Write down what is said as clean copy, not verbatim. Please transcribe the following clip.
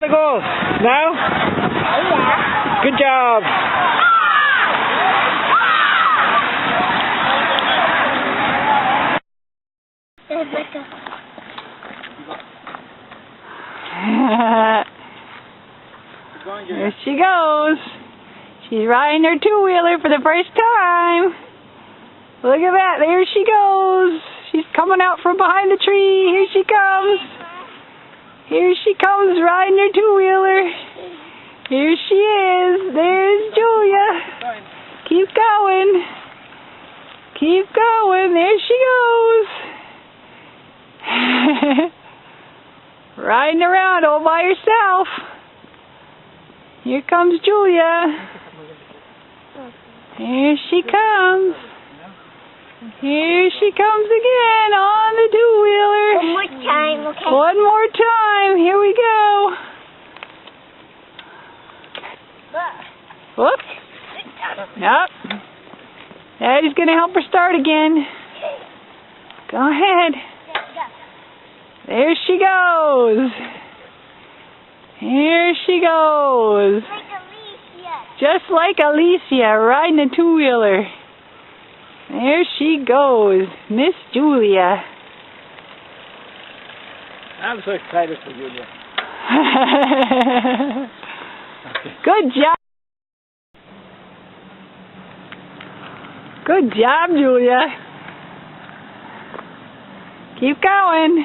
The goal. Now? Yeah. Good job. There she goes. She's riding her two-wheeler for the first time. Look at that. There she goes. She's coming out from behind the tree. Here she comes. Here she comes riding her two-wheeler. Here she is. There's Julia. Keep going. Keep going. There she goes. Riding around all by herself. Here comes Julia. Here she comes. Here she comes again on the two-wheeler. One more time, okay? One more time. Here we go. Whoop. Yep. Daddy's going to help her start again. Go ahead. There she goes. Here she goes. Like Alicia. Just like Alicia riding a two-wheeler. There she goes, Miss Julia. I'm so excited for Julia. Good job. Good job, Julia. Keep going.